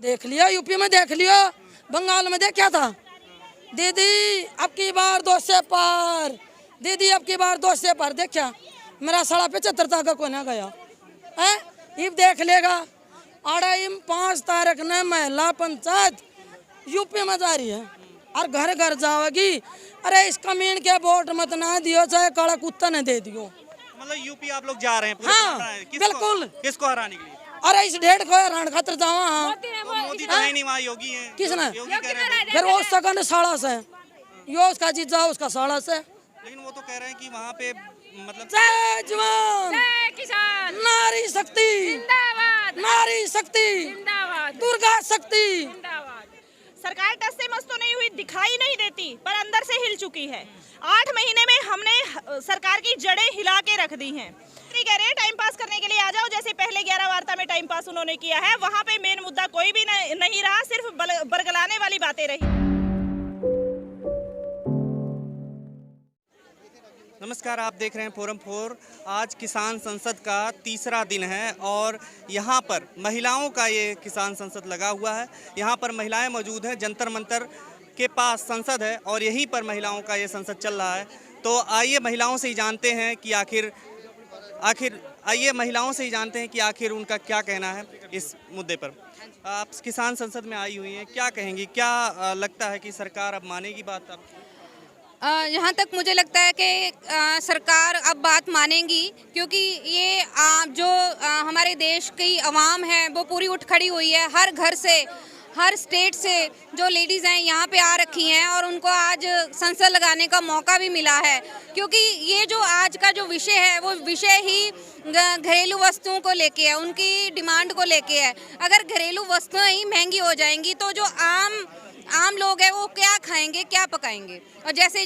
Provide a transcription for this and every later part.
देख लिया, यूपी में देख लियो, बंगाल में देख क्या था। दीदी अब की बार 2 से पार, दीदी अब की बार 2 से पार। देखा मेरा साढ़ा 75 तक को ना गया है। अब देख लेगा आड़ा 5 तारीख ने महिला पंचायत यूपी में जा रही है और घर घर जाओगी। अरे इस कमीन के वोट मत ना दियो, चाहे काला कुत्ता ने दे दियो। मतलब यूपी आप लोग जा रहे हैं पूरे हाँ बिल्कुल। किसको हराने के लिए? अरे इस डेढ़ को हराने खातर जावा। हाँ मोदी तो है नहीं, वहाँ योगी है। किसने? योगी कह रहे हैं। फिर वो सकन साड़ा से यो उसका जीजा उसका साड़ा से। लेकिन वो तो कह रहे हैं कि वहाँ पे मतलब जय जवान, जय किसान, नारी शक्ति जिंदाबाद, नारी शक्ति, जिंदाबाद, दुर्गा शक्ति। जिंदाबाद। सरकार टस से मस तो नहीं हुई, दिखाई नहीं देती, पर अंदर से हिल चुकी है। 8 महीने में हमने सरकार की जड़ें हिला के रख दी हैं। कह रहे हैं टाइम पास करने के लिए आ जाओ, जैसे पहले 11 वार्ता में टाइम पास उन्होंने किया है। वहाँ पे मेन मुद्दा कोई भी नहीं रहा, सिर्फ बरगलाने वाली बातें रही। नमस्कार, आप देख रहे हैं फोरम 4। आज किसान संसद का तीसरा दिन है और यहाँ पर महिलाओं का ये किसान संसद लगा हुआ है। यहाँ पर महिलाएं मौजूद हैं। जंतर मंतर के पास संसद है और यहीं पर महिलाओं का ये संसद चल रहा है। तो आइए महिलाओं से ही जानते हैं कि आखिर उनका क्या कहना है इस मुद्दे पर। आप किसान संसद में आई हुई हैं, क्या कहेंगी? क्या लगता है कि सरकार अब मानेगी बात? अब यहाँ तक मुझे लगता है कि सरकार अब बात मानेगी, क्योंकि ये जो हमारे देश की आवाम है वो पूरी उठ खड़ी हुई है। हर घर से, हर स्टेट से जो लेडीज़ हैं यहाँ पे आ रखी हैं और उनको आज संसद लगाने का मौका भी मिला है, क्योंकि ये जो आज का जो विषय है वो विषय ही घरेलू वस्तुओं को लेके है, उनकी डिमांड को लेके है। अगर घरेलू वस्तुएं ही महंगी हो जाएंगी तो जो आम लोग हैं वो क्या खाएंगे, क्या पकाएंगे। और जैसे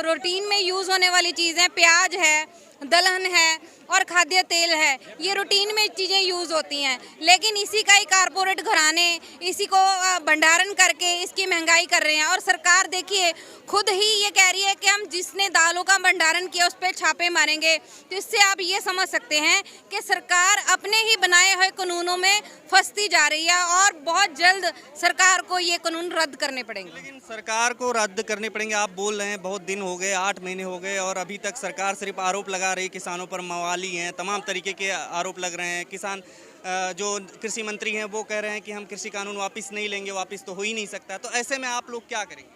रूटीन में यूज़ होने वाली चीज़ें, प्याज है, दलहन है और खाद्य तेल है, ये रूटीन में चीज़ें यूज़ होती हैं। लेकिन इसी का ही कारपोरेट घराने इसी को भंडारण करके इसकी महंगाई कर रहे हैं। और सरकार देखिए खुद ही ये कह रही है कि हम जिसने दालों का भंडारण किया उस पर छापे मारेंगे। तो इससे आप ये समझ सकते हैं कि सरकार अपने ही बनाए हुए कानूनों में फंसती जा रही है और बहुत जल्द सरकार को ये कानून रद्द करने पड़ेंगे। लेकिन सरकार को रद्द करने पड़ेंगे आप बोल रहे हैं, बहुत दिन हो गए, 8 महीने हो गए और अभी तक सरकार सिर्फ आरोप लगा रही है। किसानों पर मवाली हैं, तमाम तरीके के आरोप लग रहे हैं। किसान जो कृषि मंत्री हैं वो कह रहे हैं कि हम कृषि कानून वापस नहीं लेंगे, वापस तो हो ही नहीं सकता। तो ऐसे में आप लोग क्या करेंगे?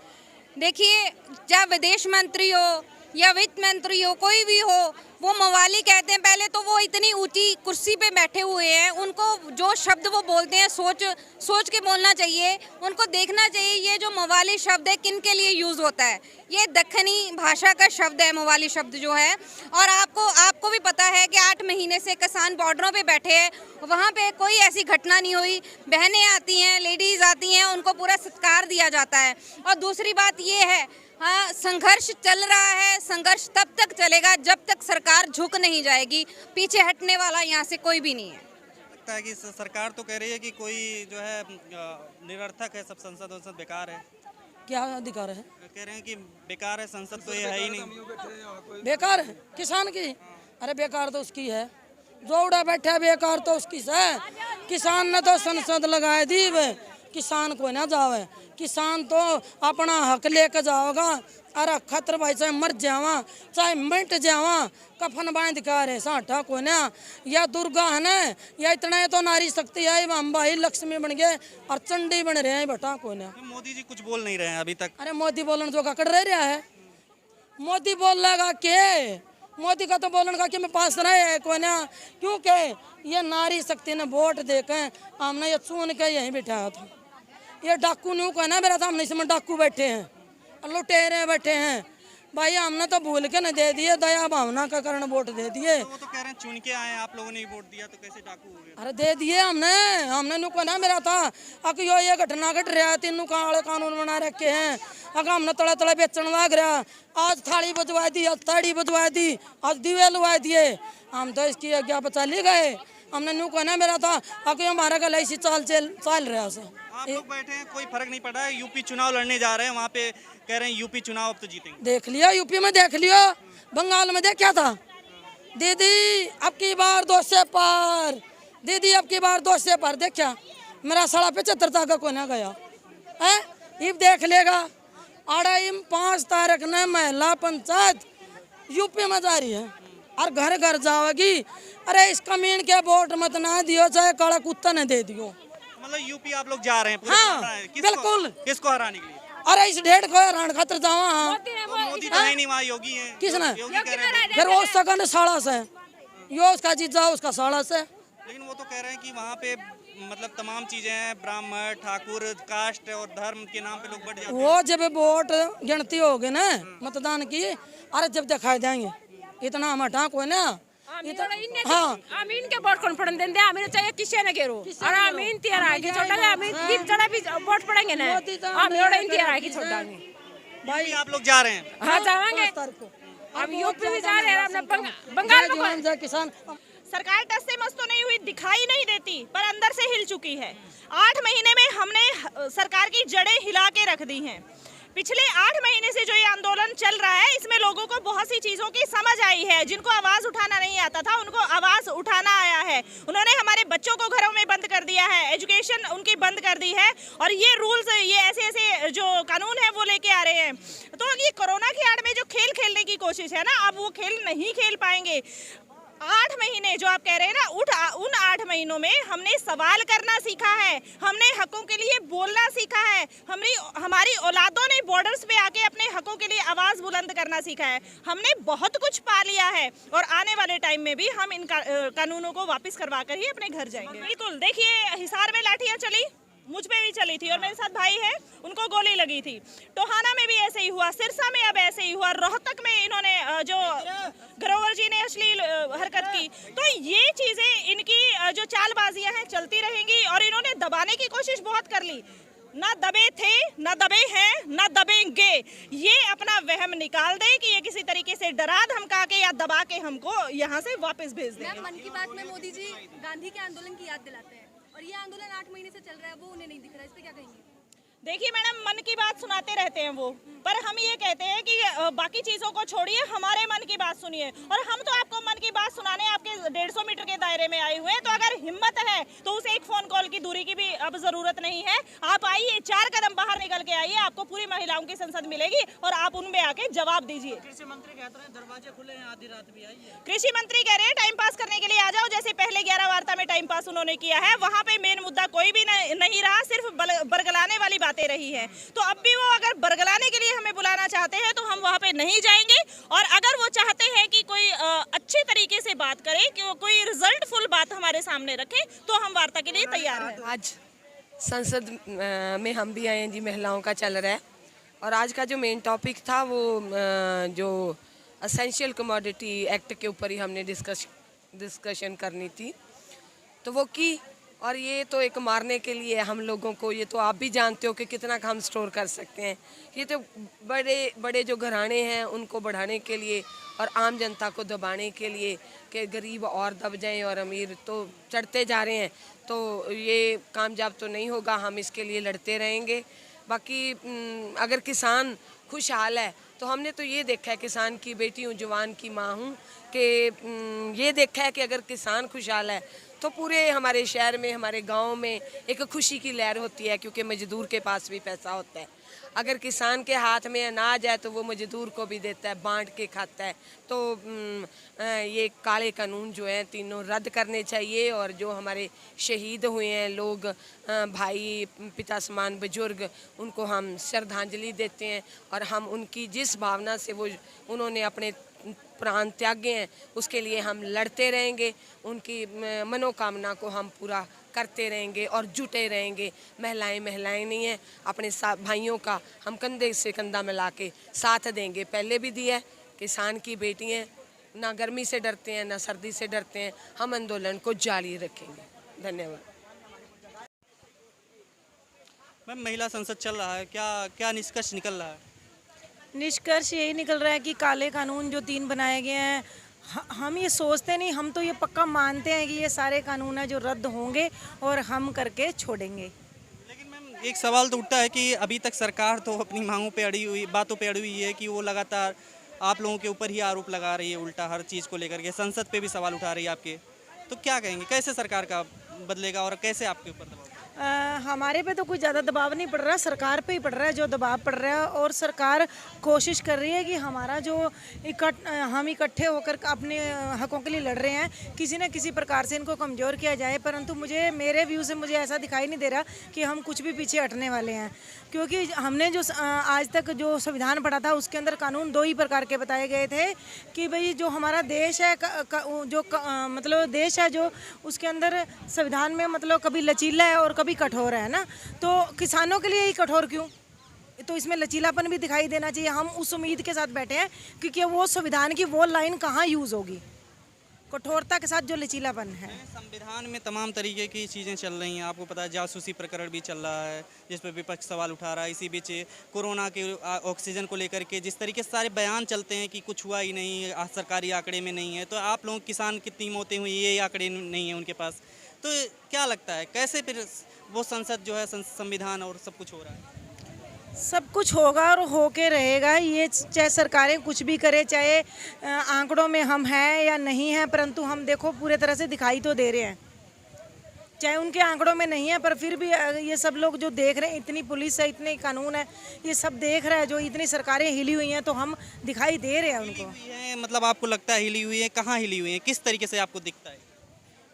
देखिए, चाहे विदेश मंत्री हो या वित्त मंत्री हो, कोई भी हो, वो मवाली कहते हैं। पहले तो वो इतनी ऊंची कुर्सी पे बैठे हुए हैं, उनको जो शब्द वो बोलते हैं सोच के बोलना चाहिए। उनको देखना चाहिए ये जो मवाली शब्द है किन के लिए यूज़ होता है। ये दक्खनी भाषा का शब्द है मवाली शब्द जो है। और आपको भी पता है कि 8 महीने से किसान बॉर्डरों पे बैठे हैं, वहाँ पे कोई ऐसी घटना नहीं हुई। बहनें आती हैं, लेडीज़ आती हैं, उनको पूरा सत्कार दिया जाता है। और दूसरी बात ये है, हाँ, संघर्ष चल रहा है। संघर्ष तब तक चलेगा जब तक सरकार झुक नहीं जाएगी। पीछे हटने वाला यहाँ से कोई भी नहीं है। लगता है कि सरकार तो कह रही है कि कोई जो है निरर्थक है, सब संसद बेकार है। क्या अधिकार है? कह रहे हैं कि बेकार है संसद, तो ये है ही नहीं। बेकार है किसान की? अरे बेकार तो उसकी है जो उड़ा बैठा है, बेकार तो उसकी है। किसान ने तो संसद लगाए दी, किसान को ना जावे। किसान तो अपना हक लेकर जाओगा। अरे खतर भाई चाहे मर जावा चाहे मिट जावा, कफन बांध कर है साठा को ना। या दुर्गा है ना, या इतना तो नारी शक्ति है, हम भाई लक्ष्मी बन गए और चंडी बन रहे हैं बेटा को ना। मोदी जी कुछ बोल नहीं रहे हैं अभी तक। अरे मोदी बोलन जो ककड़ रहा है, मोदी बोल लेगा के? मोदी का तो बोलने का कि मैं पास रहे है कोई ना, क्योंकि ये नारी शक्ति ने वोट देकर हमने ये चुन के यहीं बिठाया था। ये डाकू नहीं को ना मेरा था, हमने इसमें डाकू बैठे हैं, लुटेरे बैठे हैं भाई। हमने तो भूल के न दे दिए, दया भावना का कारण वोट दे दिए। तो वो तो कह रहे हैं चुन के आए, आप लोगों ने वोट दिया तो कैसे डाकू हो गए? अरे दे दिए हमने नुको ना मेरा था। अक यो ये घटना घट रहा है, 3 काले कानून बना रखे हैं। अगर हमने तड़े तड़े बेचने लग रहा, आज थाली बजवा दी, आज ताड़ी बजवा दी, आज दिवे लुआ दिए। हम तो इसकी आज्ञा पर चले गए। हमने नुको ना मेरा था, अक हमारा गला इसी चाल रहा से। आप लोग बैठे हैं, कोई फर्क नहीं पड़ा है। यूपी चुनाव लड़ने जा रहे हैं, वहाँ पे कह रहे हैं यूपी चुनाव अब तो जीतेंगे। देख लिया, यूपी में देख लियो, बंगाल में देख क्या था। दीदी अब की बार 2 से पार, दीदी अब की बार 2 से पार। देखा मेरा साला 75 तक को ना गया है। इब देख लेगा आड़ा इम 5 तारीख ने महिला पंचायत यूपी में जा रही है और घर घर जाओगी। अरे इस कमीन के वोट मत ना दियो, चाहे काला कुत्ता ने दे दियो। मतलब यूपी आप लोग जा रहे हैं पूरे हाँ, पलट रहे हैं। बिल्कुल। किसको हराने के लिए? अरे इस डेढ़ को हरान खातर जावा। हाँ मोदी तो है नहीं, वहाँ योगी है। किसने? योगी कह रहे हैं। फिर वो सकन साड़ा से यो उसका जीजा उसका साड़ा से। लेकिन वो तो कह रहे हैं कि वहाँ पे मतलब तमाम चीजें हैं, ब्राह्मण ठाकुर कास्ट और धर्म के नाम पे लोग बढ़ जाते हैं। वो जब वोट गिनती होगी ना मतदान की, अरे जब दिखाई देंगे इतना हम हटा कोई ना। हाँ आमीन के वोट कौन पड़न देंगे? आमीन चाहिए किसी ने करो और आमीन तेरा आगे छोड़ा आमीन तीन जड़ा भी वोट पड़ेंगे ना, आमीन इन तेरा आगे छोड़ा भाई आप लोग जा रहे हैं? हाँ जाएंगे। अब यूपी भी जा रहे हैं, अपने बंगाल में किसान। सरकार टस से मस तो नहीं हुई, दिखाई नहीं देती, पर अंदर से हिल चुकी है। 8 महीने में हमने सरकार की जड़ें हिला के रख दी हैं। पिछले 8 महीने से जो ये आंदोलन चल रहा है, इसमें लोगों को बहुत सी चीज़ों की समझ आई है। जिनको आवाज़ उठाना नहीं आता था, उनको आवाज़ उठाना आया है। उन्होंने हमारे बच्चों को घरों में बंद कर दिया है, एजुकेशन उनकी बंद कर दी है, और ये रूल्स, ये ऐसे ऐसे जो कानून है वो लेके आ रहे हैं। तो ये कोरोना की आड़ में जो खेल खेलने की कोशिश है ना, अब वो खेल नहीं खेल पाएंगे। 8 महीने जो आप कह रहे हैं ना, उन 8 महीनों में हमने सवाल करना सीखा है, हमने हकों के लिए बोलना सीखा है, हमारी औलादों ने बॉर्डर्स पे आके अपने हकों के लिए आवाज़ बुलंद करना सीखा है। हमने बहुत कुछ पा लिया है और आने वाले टाइम में भी हम इन कानूनों को वापस करवा कर ही अपने घर जाएंगे। बिल्कुल, देखिए हिसार में लाठियाँ चली, मुझ पे भी चली थी और मेरे साथ भाई है, उनको गोली लगी थी। टोहाना में भी ऐसे ही हुआ, सिरसा में अब ऐसे ही हुआ, रोहतक में इन्होंने जो ग्रोवर जी ने अश्लील हरकत की। तो ये चीज़ें, इनकी जो चालबाजियां हैं चलती रहेंगी और इन्होंने दबाने की कोशिश बहुत कर ली। ना दबे थे, ना दबे हैं, ना दबेंगे। ये अपना वहम निकाल दे कि ये किसी तरीके से डरा धमका के या दबा के हमको यहाँ से वापस भेज देंगे। मन की बात में मोदी जी गांधी के आंदोलन की याद दिलाते हैं और ये आंदोलन 8 महीने से चल रहा है, वो उन्हें नहीं दिख रहा है। इस पे क्या कहेंगे? देखिए मैडम, मन की बात सुनाते रहते हैं वो, पर हम ये कहते हैं कि बाकी चीज़ों को छोड़िए, हमारे मन की बात सुनिए। और हम तो आपको मन की बात सुनाने आपके 150 मीटर के दायरे में आए हुए हैं, तो अगर हिम्मत है तो उसे एक फ़ोन कॉल की दूरी की भी अब ज़रूरत नहीं है। आप आइए, 4 कदम बाहर निकल के आइए, आपको पूरी महिलाओं की संसद मिलेगी और आप उनमें आके जवाब दीजिए। कृषि मंत्री कहते हैं दरवाजे खुले हैं, आधी रात भी आइए। कृषि मंत्री कह रहे हैं टाइम पास करने के लिए आ जाओ, जैसे पहले 11 वार्ता में टाइम पास उन्होंने किया है। वहाँ पे मेन मुद्दा कोई भी नहीं रहा, सिर्फ बरगलाने वाली बातें रही है। तो अब भी वो अगर बरगलाने के लिए हमें बुलाना चाहते हैं तो हम वहाँ पे नहीं जाएंगे। और अगर वो चाहते हैं कि कोई अच्छे तरीके से बात करे, कि कोई रिजल्टफुल बात हमारे सामने रखे, तो हम वार्ता के लिए तैयार हैं। आज संसद में हम भी आए हैं जी, महिलाओं का चल रहा है। और आज का जो मेन टॉपिक था वो जो एसेंशियल कमोडिटी एक्ट के ऊपर ही हमने डिस्कशन करनी थी, तो वो की। और ये तो एक मारने के लिए हम लोगों को, ये तो आप भी जानते हो कि कितना हम स्टोर कर सकते हैं। ये तो बड़े बड़े जो घराने हैं उनको बढ़ाने के लिए और आम जनता को दबाने के लिए कि गरीब और दब जाएं और अमीर तो चढ़ते जा रहे हैं, तो ये कामयाब तो नहीं होगा। हम इसके लिए लड़ते रहेंगे। बाकी अगर किसान खुशहाल है तो हमने तो ये देखा है, किसान की बेटी हूँ, जवान की माँ हूँ, कि ये देखा है कि अगर किसान खुशहाल है तो पूरे हमारे शहर में, हमारे गांव में एक खुशी की लहर होती है, क्योंकि मजदूर के पास भी पैसा होता है। अगर किसान के हाथ में अनाज है तो वो मजदूर को भी देता है, बांट के खाता है। तो ये काले कानून जो हैं तीनों रद्द करने चाहिए। और जो हमारे शहीद हुए हैं लोग, भाई, पिता समान बुजुर्ग, उनको हम श्रद्धांजलि देते हैं और हम उनकी जिस भावना से वो उन्होंने अपने प्राण त्यागे हैं उसके लिए हम लड़ते रहेंगे। उनकी मनोकामना को हम पूरा करते रहेंगे और जुटे रहेंगे। महिलाएं नहीं हैं, अपने भाइयों का हम कंधे से कंधा मिला के साथ देंगे। पहले भी दिया है। किसान की बेटी हैं, ना गर्मी से डरते हैं ना सर्दी से डरते हैं। हम आंदोलन को जारी रखेंगे। धन्यवाद। मैम, महिला संसद चल रहा है, क्या निष्कर्ष निकल रहा है? निष्कर्ष यही निकल रहा है कि काले कानून जो 3 बनाए गए हैं, हम ये सोचते नहीं, हम तो ये पक्का मानते हैं कि ये सारे कानून है जो रद्द होंगे और हम करके छोड़ेंगे। लेकिन मैम एक सवाल तो उठता है कि अभी तक सरकार तो अपनी मांगों पे अड़ी हुई, बातों पे अड़ी हुई है कि वो लगातार आप लोगों के ऊपर ही आरोप लगा रही है, उल्टा हर चीज़ को लेकर के। संसद पे भी सवाल उठा रही है आपके, तो क्या कहेंगे, कैसे सरकार का बदलेगा और कैसे आपके ऊपर दबाव? हमारे पे तो कोई ज़्यादा दबाव नहीं पड़ रहा, सरकार पे ही पड़ रहा है जो दबाव पड़ रहा है। और सरकार कोशिश कर रही है कि हमारा जो हम इकट्ठे होकर अपने हकों के लिए लड़ रहे हैं, किसी न किसी प्रकार से इनको कमज़ोर किया जाए। परंतु मेरे व्यू से मुझे ऐसा दिखाई नहीं दे रहा कि हम कुछ भी पीछे हटने वाले हैं, क्योंकि हमने जो आज तक जो संविधान पढ़ा था उसके अंदर कानून 2 ही प्रकार के बताए गए थे कि भाई जो हमारा देश है मतलब देश है जो उसके अंदर संविधान में मतलब कभी लचीला है और कभी कठोर है ना। तो किसानों के लिए ही कठोर क्यों? तो इसमें लचीलापन भी दिखाई देना चाहिए। हम उस उम्मीद के साथ बैठे हैं क्योंकि वो संविधान की वो लाइन कहाँ यूज़ होगी, कठोरता के साथ जो लचीलापन है। संविधान में तमाम तरीके की चीज़ें चल रही हैं, आपको पता है जासूसी प्रकरण भी चल रहा है जिस पर विपक्ष सवाल उठा रहा है। इसी बीच कोरोना के ऑक्सीजन को लेकर के जिस तरीके से सारे बयान चलते हैं कि कुछ हुआ ही नहीं, सरकारी आंकड़े में नहीं है, तो आप लोग किसान कितनी मौतें हुई ये आंकड़े नहीं है उनके पास। तो क्या लगता है कैसे फिर वो संसद जो है संविधान और सब कुछ हो रहा है? सब कुछ होगा और होके रहेगा। ये चाहे सरकारें कुछ भी करे, चाहे आंकड़ों में हम हैं या नहीं हैं, परंतु हम देखो पूरे तरह से दिखाई तो दे रहे हैं। चाहे उनके आंकड़ों में नहीं है पर फिर भी ये सब लोग जो देख रहे हैं, इतनी पुलिस है, इतने कानून है, ये सब देख रहा है। जो इतनी सरकारें हिली हुई हैं तो हम दिखाई दे रहे हैं उनको। मतलब आपको लगता है हिली हुई है? कहाँ हिली हुई है, किस तरीके से आपको दिखता है?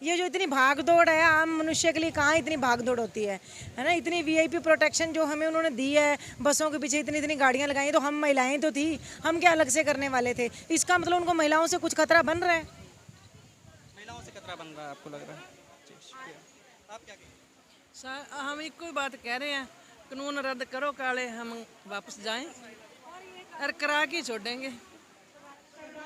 ये जो इतनी भाग दौड़ है आम मनुष्य के लिए, कहाँ इतनी भाग दौड़ होती है ना। इतनी वीआईपी प्रोटेक्शन जो हमें उन्होंने दी है, बसों के पीछे इतनी गाड़ियाँ लगाई, तो हम महिलाएं तो थी, हम क्या अलग से करने वाले थे? इसका मतलब उनको महिलाओं से कुछ खतरा बन रहा है। महिलाओं से खतरा बन रहा है आपको लग रहा है? आप क्या कहेंगे? सर हम एक ही बात कह रहे हैं, कानून रद्द करो काले, हम वापस जाएं और करा के छोड़ेंगे।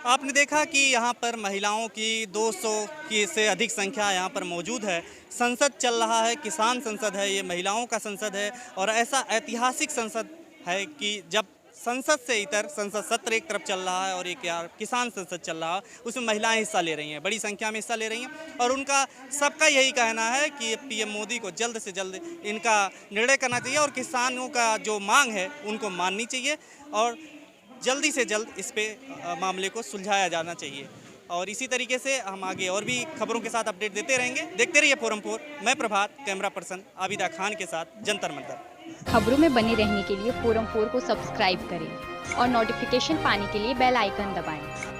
आपने देखा कि यहाँ पर महिलाओं की 200 की से अधिक संख्या यहाँ पर मौजूद है। संसद चल रहा है, किसान संसद है, ये महिलाओं का संसद है और ऐसा ऐतिहासिक संसद है कि जब संसद से इतर संसद सत्र एक तरफ चल रहा है और एक यार किसान संसद चल रहा है, उसमें महिलाएं हिस्सा ले रही हैं, बड़ी संख्या में हिस्सा ले रही हैं और उनका सबका यही कहना है कि पीएम मोदी को जल्द से जल्द इनका निर्णय करना चाहिए और किसानों का जो मांग है उनको माननी चाहिए और जल्दी से जल्द इस पे मामले को सुलझाया जाना चाहिए। और इसी तरीके से हम आगे और भी खबरों के साथ अपडेट देते रहेंगे। देखते रहिए फोरम 4। मैं प्रभात, कैमरा पर्सन आबिदा खान के साथ, जंतर मंतर। खबरों में बने रहने के लिए फोरम 4 को सब्सक्राइब करें और नोटिफिकेशन पाने के लिए बेल आइकन दबाएं।